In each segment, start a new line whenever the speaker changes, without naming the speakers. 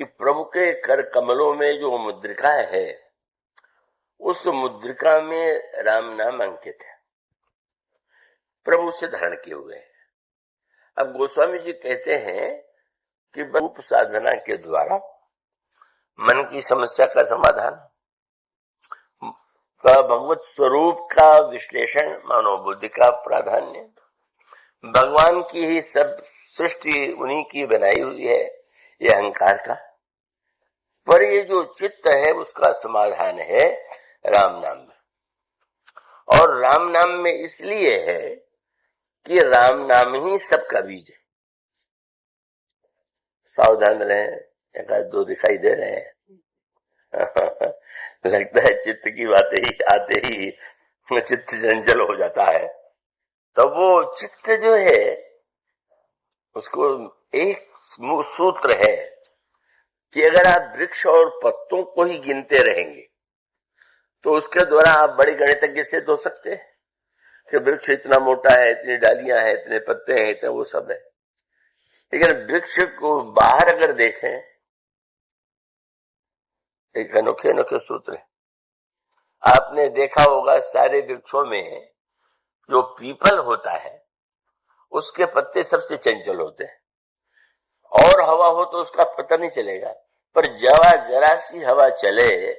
कि प्रभु के कर कमलों में जो मुद्रिका है, उस मुद्रिका में राम नाम अंकित है, प्रभु से धारण किए हुए हैं। अब गोस्वामी जी कहते हैं कि रूप साधना के द्वारा मन की समस्या का समाधान, भगवत स्वरूप का विश्लेषण, मानव बुद्धि का प्राधान्य, भगवान की ही सब सृष्टि उन्हीं की बनाई हुई है, ये अहंकार का, पर ये जो चित्त है उसका समाधान है राम नाम में। और राम नाम में इसलिए है कि राम नाम ही सबका बीज है। सावधान रहें, एक आध दो दिखाई दे रहे हैं लगता है चित्त की बातें ही आते ही चित्त चंचल हो जाता है। तो वो चित्त जो है उसको एक सूत्र है कि अगर आप वृक्ष और पत्तों को ही गिनते रहेंगे तो उसके द्वारा आप बड़े गणितज्ञ सिद्ध हो सकते हैं कि वृक्ष इतना मोटा है, इतनी डालियां हैं, इतने पत्ते हैं, इतने वो सब है। लेकिन वृक्ष को बाहर अगर देखें, एक अनोखे अनोखे सूत्र है। आपने देखा होगा सारे वृक्षों में जो पीपल होता है उसके पत्ते सबसे चंचल होते हैं, और हवा हो तो उसका पता नहीं चलेगा, पर जरा सी हवा चले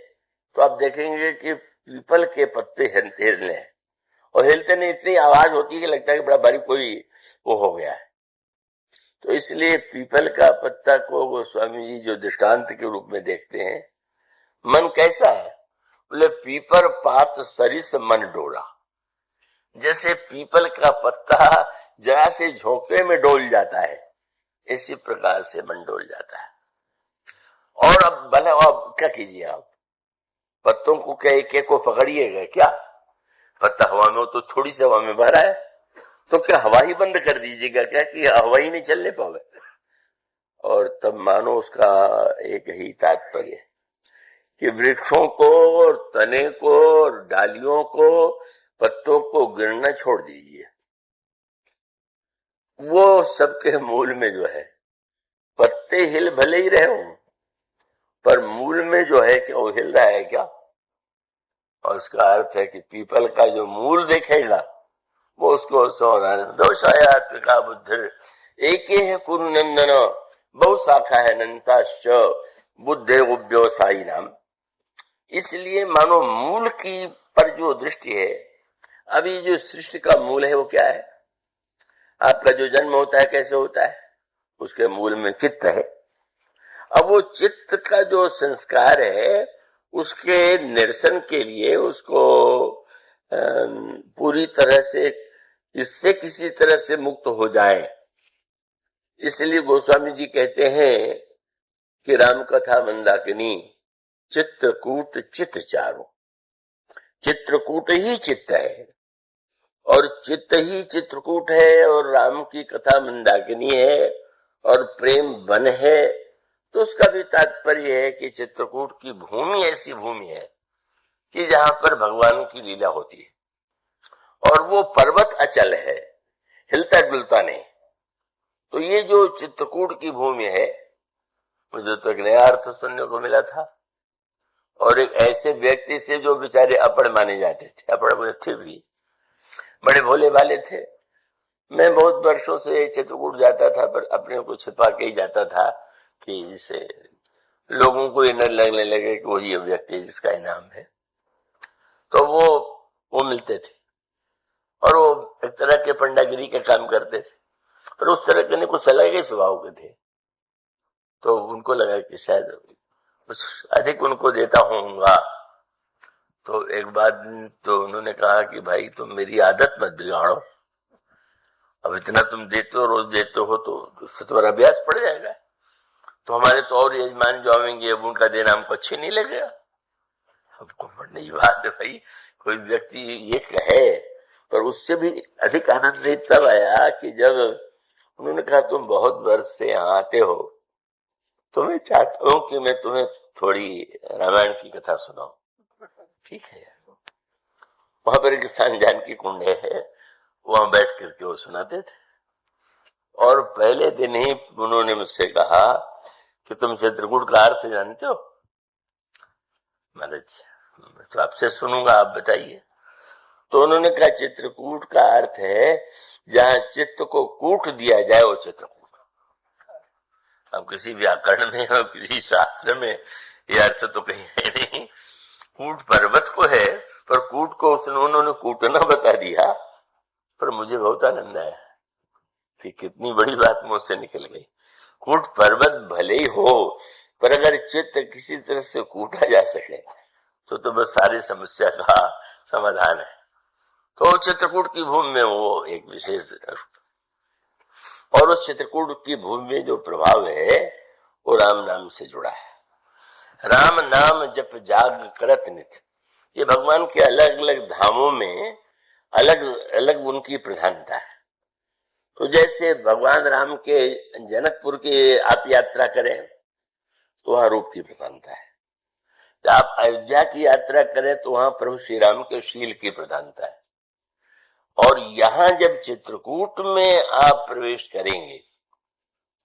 तो आप देखेंगे कि पीपल के पत्ते हिलने हैं, और हिलते नहीं इतनी आवाज होती है कि लगता है कि बड़ा भारी कोई वो हो गया है। तो इसलिए पीपल का पत्ता को गोस्वामी जी जो दृष्टांत के रूप में देखते हैं, मन कैसा है, बोले पीपर पात सरिस मन डोला। जैसे पीपल का पत्ता जरा से झोंके में डोल जाता है, इसी प्रकार से मन डोल जाता है। और अब भले अब क्या कीजिए, आप पत्तों को क्या एक को पकड़िएगा क्या? पत्ता हवा में हो तो थोड़ी सी हवा में भरा है, तो क्या हवा ही बंद कर दीजिएगा क्या कि हवा ही नहीं चलने पावे? और तब मानो उसका एक ही तात्पर्य कि वृक्षों को और तने को और डालियों को, पत्तों को गिरना छोड़ दीजिए। वो सबके मूल में जो है, पत्ते हिल भले ही रहे हो, पर मूल में जो है कि वो हिल रहा है क्या? और उसका अर्थ है कि पीपल का जो मूल देखेगा वो उसको सावधान, दोषायात्मिका बुद्धि एक है कुरु नंदन बहु शाखा है नंताश्च बुद्धे व्यवसायी नाम। इसलिए मानो मूल की पर जो दृष्टि है, अभी जो सृष्टि का मूल है वो क्या है? आपका जो जन्म होता है कैसे होता है? उसके मूल में चित्त है। अब वो चित्त का जो संस्कार है उसके निरसन के लिए उसको पूरी तरह से इससे किसी तरह से मुक्त हो जाए, इसलिए गोस्वामी जी कहते हैं कि राम कथा मंदाकिनी चित्रकूट चित्त चारो। चित्रकूट ही चित्त है और चित्त ही चित्रकूट है, और राम की कथा मंदाकिनी है और प्रेम वन है। तो उसका भी तात्पर्य है कि चित्रकूट की भूमि ऐसी भूमि है कि जहां पर भगवान की लीला होती है, और वो पर्वत अचल है, हिलता डुलता नहीं। तो ये जो चित्रकूट की भूमि है, मुझे तो एक नया अर्थ सुनने को मिला था, और एक ऐसे व्यक्ति से जो बेचारे अपड़ माने जाते थे, अपड़ मुझे थे भी, बड़े भोले भाले थे। मैं बहुत वर्षों से चित्रकूट जाता था, पर अपने को छिपा के ही जाता था कि जिसे लोगों को ये न लगने लगे कि वही व्यक्ति जिसका इनाम है। तो वो मिलते थे, और वो एक तरह के पंडागिरी का काम करते थे, पर उस तरह के कुछ अलग ही स्वभाव के थे। तो उनको लगा कि शायद कुछ अधिक उनको देता होऊंगा। तो एक बात तो उन्होंने कहा कि भाई तुम मेरी आदत मत बिगाड़ो, अब इतना तुम देते हो, रोज देते हो, तो उससे तुम्हारा अभ्यास पड़ जाएगा, तो हमारे तो और यजमान जो आवेंगे अब उनका देना हमको अच्छे नहीं लगेगा। हमको नई बात है भाई, कोई व्यक्ति ये कहे, पर उससे भी अधिक आनंद तब आया कि जब उन्होंने कहा तुम बहुत वर्ष से यहाँ आते हो, तो मैं चाहता हूं कि मैं तुम्हें थोड़ी रामायण की कथा सुनाऊं। ठीक है, वहां पर एक स्थान जानकी कुंड है, वहां बैठ करके वो सुनाते थे। और पहले दिन ही उन्होंने मुझसे कहा कि तुम चित्रकूट का अर्थ जानते हो? महाराज तो आपसे सुनूंगा, आप बताइए। तो उन्होंने कहा चित्रकूट का अर्थ है जहां चित्त को कूट दिया जाए वो चित्रकूट। अब किसी व्याकरण में और किसी शास्त्र में ये अर्थ तो कहीं है नहीं। कूट पर्वत को है, पर कूट को उन्होंने कूटना बता दिया। पर मुझे बहुत आनंद आया कि कितनी बड़ी बात मुझसे निकल गई। कूट पर्वत भले ही हो, पर अगर चित्त किसी तरह से कूटा जा सके तो बस सारी समस्या का समाधान है। तो चित्रकूट की भूमि में वो एक विशेष, और उस चित्रकूट की भूमि में जो प्रभाव है वो राम नाम से जुड़ा है। राम नाम जप जाग करत नित, ये भगवान के अलग अलग धामों में अलग अलग उनकी प्रधानता है। तो जैसे भगवान राम के जनकपुर की आप यात्रा करें तो वहां रूप की प्रधानता है। जब आप अयोध्या की यात्रा करें तो वहां प्रभु श्री राम के शील की प्रधानता है। और यहां जब चित्रकूट में आप प्रवेश करेंगे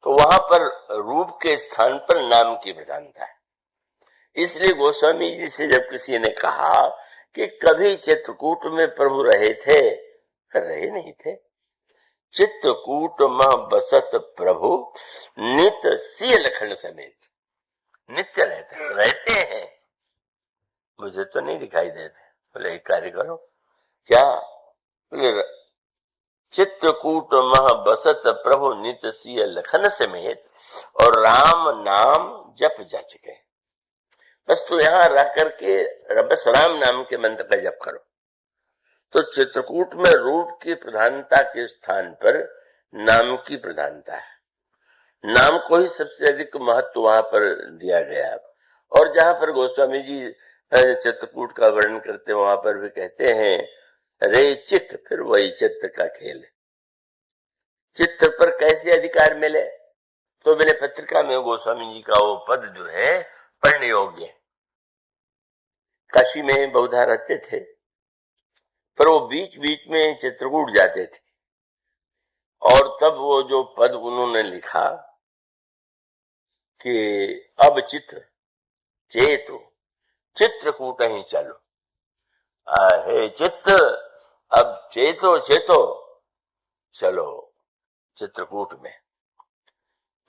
तो वहां पर रूप के स्थान पर नाम की प्रधानता है। इसलिए गोस्वामी जी से जब किसी ने कहा कि कभी चित्रकूट में प्रभु रहे थे, रहे नहीं थे। चित्रकूट में बसत प्रभु नित सिय लखन समेत, नित्य रहते हैं। मुझे तो नहीं दिखाई देते। बोले एक कार्य करो, क्या? बोले चित्रकूट मह बसत प्रभु नित सिय लखन समेत, और राम नाम जप जच गए। बस तो यहां रह करके बस राम नाम के मंत्र का जप करो। तो चित्रकूट में रूप की प्रधानता के स्थान पर नाम की प्रधानता है। नाम को ही सबसे अधिक महत्व वहां पर दिया गया। और जहां पर गोस्वामी जी चित्रकूट का वर्णन करते हैं वहां पर भी कहते हैं रे चित्त, फिर वही चित्त का खेल। चित्त पर कैसे अधिकार मिले? तो मैंने पत्रिका में गोस्वामी जी का वो पद जो है पढ़ने योग्य है। काशी में बहुधा रहते थे, पर वो बीच बीच में चित्रकूट जाते थे। और तब वो जो पद उन्होंने लिखा कि अब चित्र चेतो चित्रकूट ही चलो, हे चित्त अब चेतो चेतो चलो चित्रकूट में।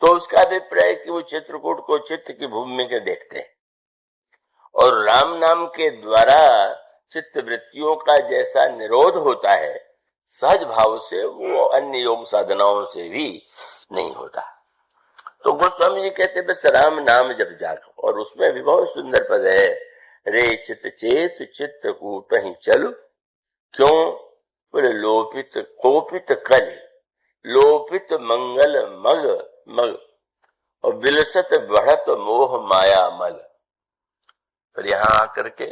तो उसका अभिप्राय कि वो चित्रकूट को चित्त की भूमि में देखते हैं। और राम नाम के द्वारा चित्त वृत्तियों का जैसा निरोध होता है सहज भाव से, वो अन्य योग साधनाओं से भी नहीं होता। तो गोस्वामी जी कहते बस राम नाम जब जाग, और उसमें भी बहुत सुंदर पद है रे चित्त चेत चित्रकूट ही चलो। क्यों? बोले लोपित कोपित कल, लोपित मंगल मग मग, और विलसत बढ़त मोह माया मल। फिर यहां आकर के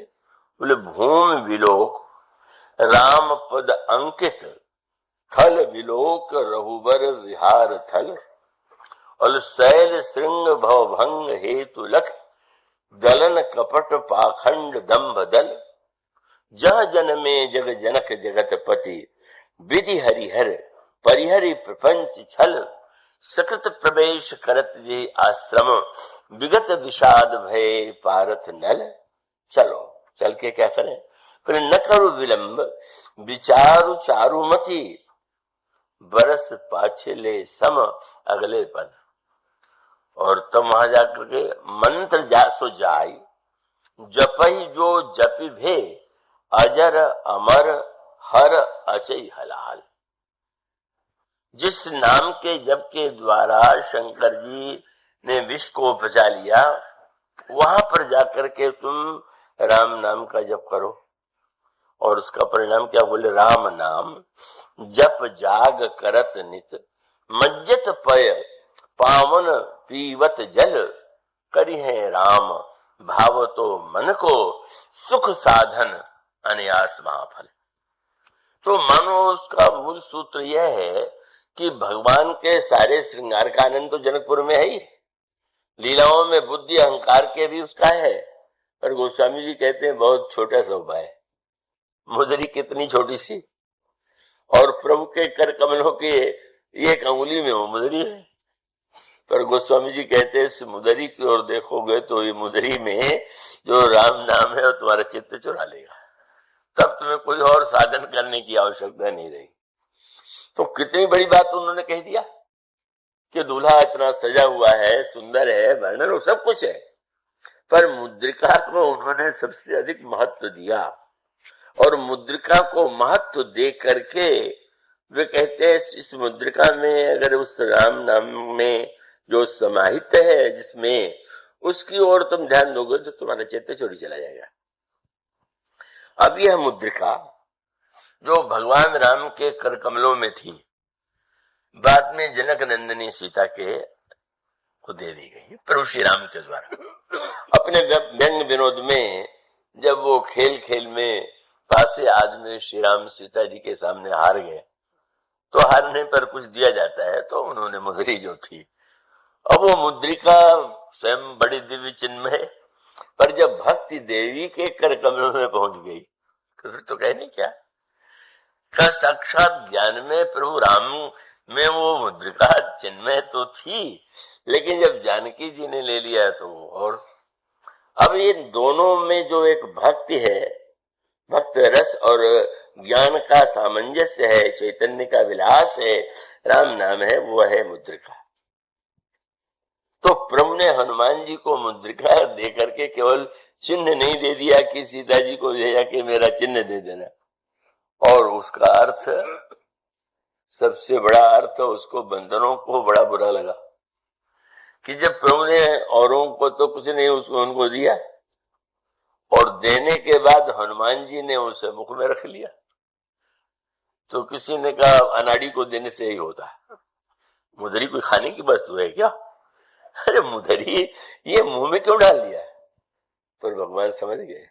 बोले भूमि विलोक राम पद अंकित, थल विलोक रघुबर विहार थल, और शैल श्रृंग भव भंग हेतु लख, दलन कपट पाखंड दंभ दल। जह जन में जग जनक जगत पति, विधि हरिहर परिहरि प्रपंच छल, सकृत प्रवेश करत जे आश्रम, विगत विषाद भय पारथ नल। चलो चल के क्या करें? फिर न करो विलंब विचारु चारुमति, बरस पाछले सम अगले पद। और तब वहां जाकर के मंत्र जासो जाय, जपही जो जपि भे, अजर अमर हर अचई हलाल। जिस नाम के जप के द्वारा शंकर जी ने विष को बचा लिया, वहां पर जाकर के तुम राम नाम का जप करो। और उसका परिणाम क्या? बोले राम नाम जप जाग करत नित, मज्जत पय पावन पीवत जल, करी है राम भाव तो मन को, सुख साधन अनयास महाफल। तो मानो उसका मूल सूत्र यह है कि भगवान के सारे श्रृंगार का आनंद तो जनकपुर में है ही, लीलाओं में बुद्धि अहंकार के भी उसका है। पर गोस्वामी जी कहते हैं बहुत छोटा सा उपाय है, मुदरी कितनी छोटी सी, और प्रभु के कर कमलों के एक अंगुली में वो मुदरी है। पर गोस्वामी जी कहते हैं इस मुदरी की ओर देखोगे तो ये मुदरी में जो राम नाम है वो तुम्हारा चित्त चुरा लेगा, तब तुम्हें कोई और साधन करने की आवश्यकता नहीं रही। तो कितनी बड़ी बात उन्होंने कह दिया कि दूल्हा इतना सजा हुआ है, सुंदर है, वर्णन वो सब कुछ है, पर मुद्रिका को उन्होंने सबसे अधिक महत्व दिया। और मुद्रिका को महत्व दे करके वे कहते हैं इस मुद्रिका में अगर उस राम नाम में जो समाहित है जिसमें, उसकी ओर तुम ध्यान दोगे तो तुम्हारा चित्त चोरी चला जाएगा। अब यह मुद्रिका जो भगवान राम के कर कमलों में थी, बाद में जनक नंदिनी सीता के को दे दी गई प्रभु श्री राम के द्वारा। अपने व्यंग विनोद में जब वो खेल खेल में पासे आदमी श्री राम सीता जी के सामने हार गए, तो हारने पर कुछ दिया जाता है, तो उन्होंने मुद्री जो थी, अब वो मुद्रिका स्वयं बड़ी दिव्य चिन्ह है, पर जब भक्ति देवी के कर कमलों में पहुंच गई फिर तो कहने क्या का साक्षात ज्ञान में प्रभु राम में वो मुद्रिका चिन्मय तो थी, लेकिन जब जानकी जी ने ले लिया तो और अब ये दोनों में जो एक भक्ति है, भक्त रस और ज्ञान का सामंजस्य है, चैतन्य का विलास है, राम नाम है, वो है मुद्रिका। तो प्रभु ने हनुमान जी को मुद्रिका दे करके केवल चिन्ह नहीं दे दिया कि सीता जी को दे जाके मेरा चिन्ह दे देना, और उसका अर्थ सबसे बड़ा अर्थ उसको बंदरों को बड़ा बुरा लगा कि जब प्रभु ने औरों को तो कुछ नहीं उसको उनको दिया, और देने के बाद हनुमान जी ने उसे मुख में रख लिया। तो किसी ने कहा अनाड़ी को देने से ही होता है, मुदरी कोई खाने की वस्तु है क्या? अरे मुदरी ये मुंह में क्यों डाल दिया? पर भगवान समझ गए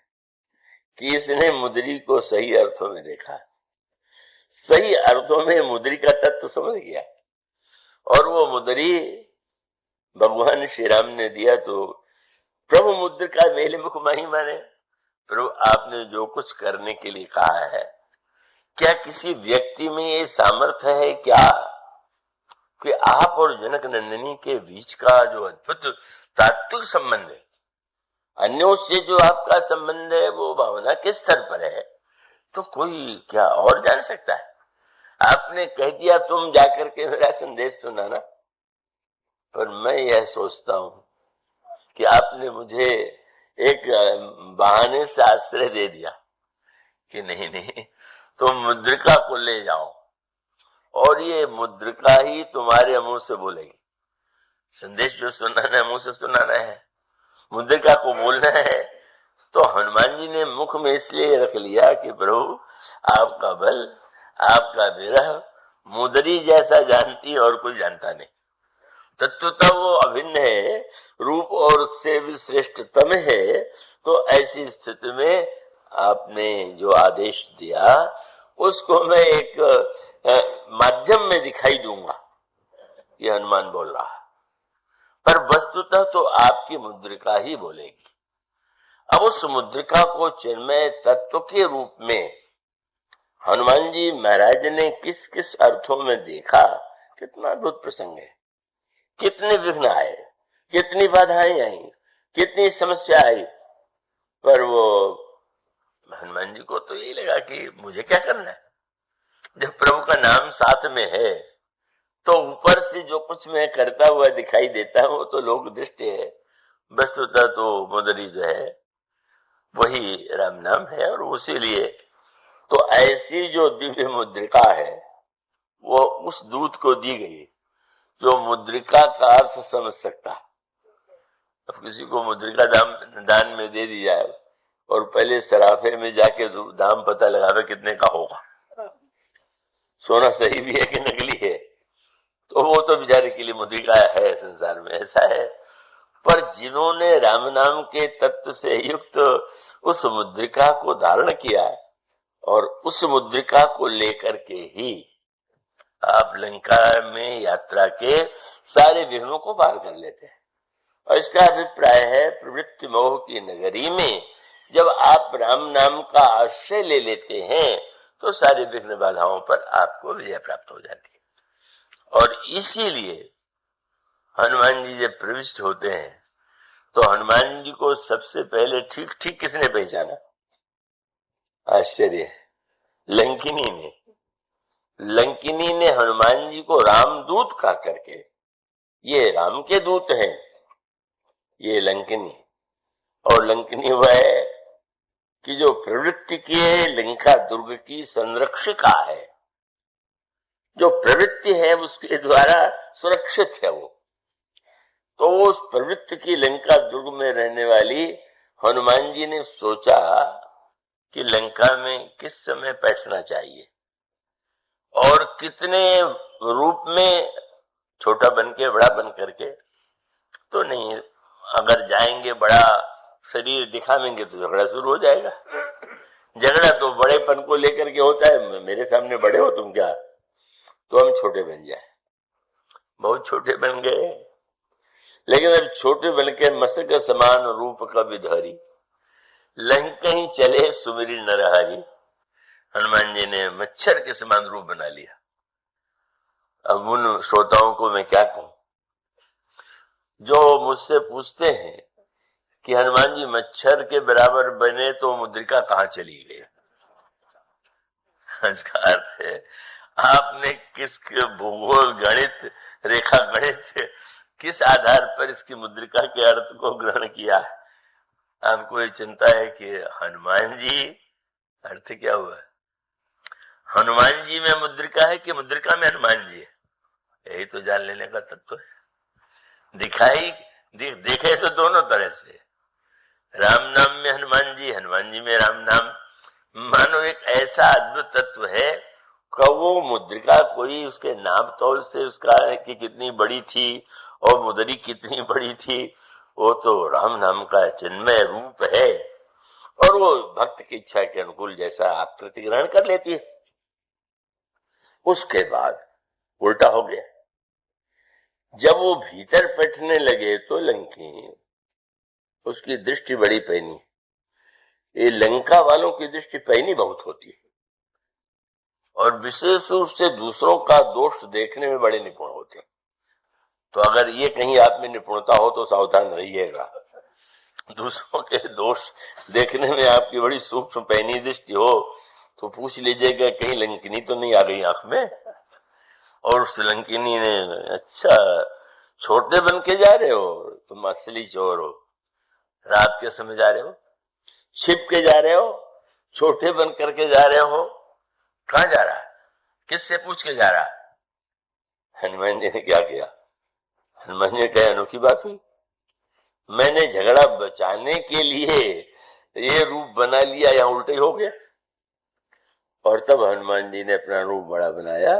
कि इसने मुदरी को सही अर्थों में देखा, सही अर्थों में मुदरी का तत्व समझ गया, और वो मुदरी भगवान श्री राम ने दिया। तो प्रभु मुद्रिका मेले मुख माही माने, प्रभु आपने जो कुछ करने के लिए कहा है, क्या किसी व्यक्ति में ये सामर्थ्य है क्या कि आप और जनक नंदिनी के बीच का जो अद्भुत तात्विक संबंध है, अन्यों से जो आपका संबंध है, वो भावना किस स्तर पर है, तो कोई क्या और जान सकता है? आपने कह दिया तुम जाकर के मेरा संदेश सुनाना, पर मैं यह सोचता हूं कि आपने मुझे एक बहाने से आश्रय दे दिया कि नहीं नहीं तुम मुद्रिका को ले जाओ और ये मुद्रिका ही तुम्हारे मुंह से बोलेगी। संदेश जो सुनाना है मुंह से सुनाना है, मुद्रिका को बोलना है। तो हनुमान जी ने मुख में इसलिए रख लिया कि प्रभु आपका बल, आपका विरह मुदरी जैसा जानती और कोई जानता नहीं। तत्वतः वो अभिन्न है, रूप और उससे भी श्रेष्ठतम है। तो ऐसी स्थिति में आपने जो आदेश दिया उसको मैं एक माध्यम में दिखाई दूंगा, ये हनुमान बोल रहा है, पर वस्तुतः तो आपकी मुद्रिका ही बोलेगी। अब उस मुद्रिका को चिन्मय तत्व के रूप में हनुमान जी महाराज ने किस किस अर्थों में देखा, कितना अद्भुत प्रसंग है। कितने विघ्न आए, कितनी बाधाएं आई, कितनी समस्या आई, पर वो हनुमान जी को तो यही लगा कि मुझे क्या करना है, जब प्रभु का नाम साथ में है तो ऊपर से जो कुछ मैं करता हुआ दिखाई देता हूं तो लोक दृष्टि है, वस्तुतः तो मुदरी जो है वही राम नाम है। और उसी लिए तो ऐसी जो दिव्य मुद्रिका है वो उस दूत को दी गई जो मुद्रिका का अर्थ समझ सकता। अब किसी को मुद्रिका दान में दे दी जाए और पहले सराफे में जाके दाम पता लगावे कितने का होगा, सोना सही भी है कि नकली है, तो वो तो बेचारे के लिए मुद्रिका है, संसार में ऐसा है। पर जिन्होंने राम नाम के तत्व से युक्त उस मुद्रिका को धारण किया और उस मुद्रिका को लेकर के ही आप लंका में यात्रा के सारे विघ्नों को पार कर लेते हैं। और इसका अभिप्राय है प्रवृत्ति मोह की नगरी में जब आप राम नाम का आश्रय ले लेते हैं तो सारे विघ्न बाधाओं पर आपको विजय प्राप्त हो जाती है। और इसीलिए हनुमान जी जब प्रविष्ट होते हैं तो हनुमान जी को सबसे पहले ठीक ठीक किसने पहचाना? आश्चर्य है, लंकिनी ने। लंकिनी ने हनुमान जी को रामदूत कहा करके, ये राम के दूत हैं, ये लंकिनी। और लंकिनी वह है कि जो प्रवृत्ति की लंका दुर्ग की संरक्षिका है, जो प्रवृत्ति है उसके द्वारा सुरक्षित है वो। तो उस प्रवृत्ति की लंका दुर्ग में रहने वाली हनुमान जी ने सोचा कि लंका में किस समय बैठना चाहिए और कितने रूप में, छोटा बन के बड़ा बन करके तो नहीं, अगर जाएंगे बड़ा शरीर दिखावेंगे तो झगड़ा शुरू हो जाएगा। झगड़ा तो बड़ेपन को लेकर के होता है, मेरे सामने बड़े हो तुम क्या, तो हम छोटे बन जाए। बहुत छोटे बन गए, लेकिन अब छोटे बन के मसक समान रूप का विधारी, लंका ही चले सुमिरी नरहारी। हनुमान जी ने मच्छर के समान रूप बना लिया। अब उन श्रोताओं को मैं क्या कहूं जो मुझसे पूछते हैं कि हनुमान जी मच्छर के बराबर बने तो मुद्रिका कहां चली गई। इसका अर्थ है आपने किस भूगोल गणित, रेखा गणित, किस आधार पर इसकी मुद्रिका के अर्थ को ग्रहण किया। आपको ये चिंता है कि हनुमान जी अर्थ क्या हुआ, हनुमान जी में मुद्रिका है कि मुद्रिका में हनुमान जी है, यही तो जान लेने का तत्व है। दिखाई देखे तो दोनों तरह से, राम नाम में हनुमान जी, हनुमान जी में राम नाम। मानो एक ऐसा अद्भुत तत्व है कि वो मुद्रिका कोई उसके नाप तौल से उसका है कि कितनी बड़ी थी और मुद्री कितनी बड़ी थी, वो तो राम नाम का चिन्मय रूप है और वो भक्त की इच्छा के अनुकूल जैसा आकृति ग्रहण कर लेती है। उसके बाद उल्टा हो गया, जब वो भीतर बैठने लगे तो लंकी उसकी दृष्टि बड़ी पैनी। ये लंका वालों की दृष्टि पैनी बहुत होती है और विशेष रूप से दूसरों का दोष देखने में बड़े निपुण होते हैं। तो अगर ये कहीं आप में निपुणता हो तो सावधान रहिएगा। दूसरों के दोष देखने में आपकी बड़ी सूक्ष्म पैनी दृष्टि हो तो पूछ लीजिएगा कहीं लंकिनी तो नहीं आ गई आंख में। और उस लंकिनी ने, अच्छा छोटे बन के जा रहे हो तुम, असली चोर हो, रात के समय जा रहे हो, छिप के जा रहे हो, छोटे बन करके जा रहे हो, कहां जा रहा है, किससे पूछ के जा रहा है। हनुमान जी ने क्या किया, हनुमान जी ने कहा अनोखी बात हुई, मैंने झगड़ा बचाने के लिए ये रूप बना लिया, यहां उल्टे हो गया। और तब हनुमान जी ने अपना रूप बड़ा बनाया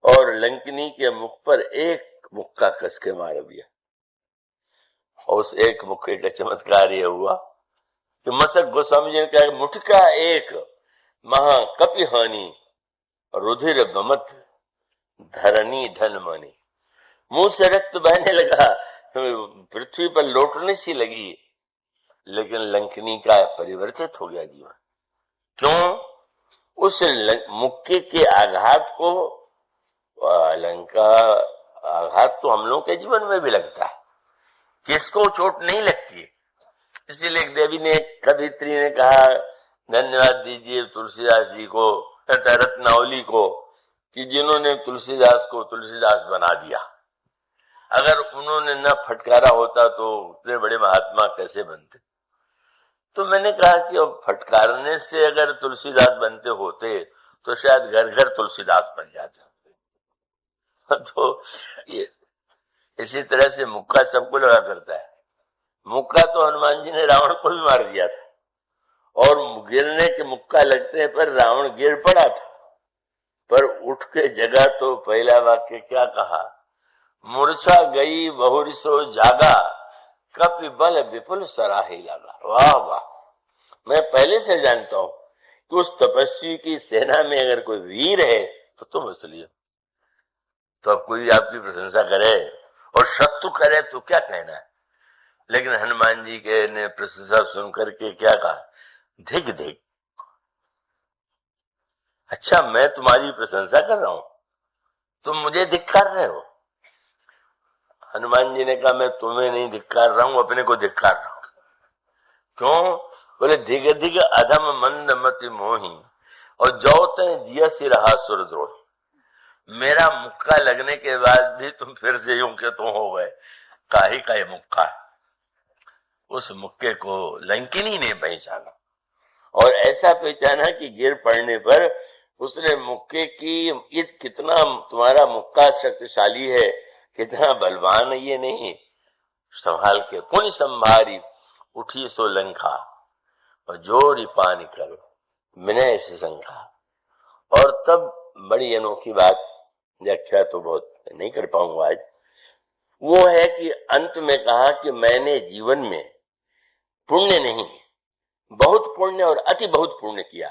और लंकिनी के मुख पर एक मुक्का कस के मार दिया। और उस एक मुक्के का चमत्कार यह हुआ कि मसक गोस्वामी जी ने कहा मुठका एक महा कपि हानि रुधिर बमत धरनी धन मानी। मुंह से रक्त बहने लगा, पृथ्वी पर लौटने सी लगी, लेकिन लंकिनी का परिवर्तित हो गया जीवन। क्यों? उस मुक्के के आघात को, लंका आघात तो हम लोग के जीवन में भी लगता है, किसको चोट नहीं लगती है। इसीलिए देवी ने, कवित्री ने कहा धन्यवाद दीजिए तुलसीदास जी को, रत्नावली को, कि जिन्होंने तुलसीदास को तुलसीदास बना दिया। अगर उन्होंने न फटकारा होता तो इतने बड़े महात्मा कैसे बनते। तो मैंने कहा कि अब फटकारने से अगर तुलसीदास बनते होते तो शायद घर घर तुलसीदास बन जाता। तो ये इसी तरह से मुक्का सबको लगा करता है। मुक्का तो हनुमान जी ने रावण को भी मार दिया था और गिरने के मुक्का लगने पर रावण गिर पड़ा था, पर उठ के जगा तो पहला वाक्य क्या कहा, मूर्छा गई बहुरिसो जागा कपि बल विपुल सराही लगा। वाह वाह, मैं पहले से जानता हूं कि उस तपस्वी की सेना में अगर कोई वीर है तो तुम इसलिए, तो अब कोई आपकी प्रशंसा करे और शत्रु करे तो क्या कहना है। लेकिन हनुमान जी के ने प्रशंसा सुन करके क्या कहा, धिक धिक, अच्छा मैं तुम्हारी प्रशंसा कर रहा हूं, तुम मुझे धिक्कार रहे हो। हनुमान जी ने कहा मैं तुम्हें नहीं धिक्कार रहा हूं, अपने को धिक्कार रहा हूं। क्यों? बोले धिग धिग अधम मंद मति मोही और जौते जिया से रहा सुरद्रोही। मेरा मुक्का लगने के बाद भी तुम फिर से यूं के तो हो गए, काहे का ये मुक्का। उस मुक्के को लंकिनी ने पहचाना और ऐसा पहचाना कि गिर पड़ने पर उसने मुक्के की, ये कितना तुम्हारा मुक्का शक्तिशाली है, कितना बलवान है, ये नहीं संभाल के पुण्य संभारी उठी सो लंका और जोरी पानी करो विनय से शंका। और तब बड़ी अनोखी बात, व्याख्या तो बहुत नहीं कर पाऊंगा आज, वो है कि अंत में कहा कि मैंने जीवन में पुण्य नहीं, बहुत पुण्य और अति बहुत पुण्य किया।